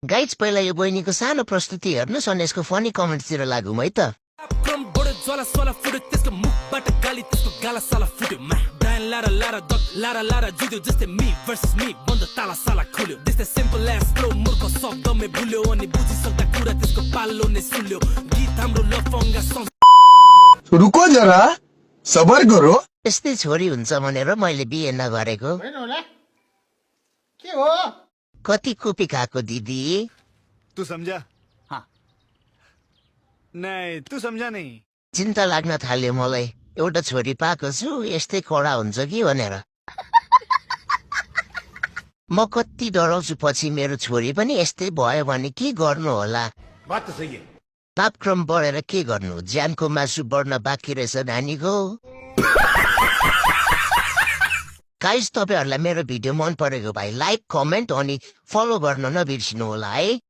Guys पहिला यो बहिनीको सानो प्रस्तुति हेर्नुहोस् अनि यसको फनी कमेन्ट्सतिर लागौँ है त। ज्वाला स्वाला फुट्यो त्यसको मुखबाट गाली त्यसको गाला साला फुट्यो ब्रान्ड लारा लारा दग लारा लारा जित्यो जस्तै मी भर्सेस मी बन्द ताला साला खुल्यो त्यस्तै सिम्पल एस फ्लो मूर्ख शब्दमै भुल्यो अनि बुझिसक्दा कुरा त्यसको पालो नै सुल्यो गीत हाम्रो लफङ्गा सङ रुको जरा सबर करो। यस्तै छोरी हुन्छ भनेर मैले बिहे नगरेको। के हो कति कुपी खाएको दिदी? तू समझा? हाँ नहीं तू समझा नहीं। चिन्ता लाग्न थाल्यो मलाई, एउटा छोरी पाएको छु यस्तै कडा हुन्छ कि भनेर। म कति डराउँछु पछि मेरो छोरी पनि यस्तै भयो भने के गर्नु होला? बात तो सही है। तापक्रम बढेर के गर्नु, ज्यानको मासु बढ्न बाँकी रहेछ नानीको। गाइस तपाईहरुलाई मेरो भिडियो मन परेको भए लाइक कमेन्ट अनि फलो गर्न नबिर्सिनु होला है।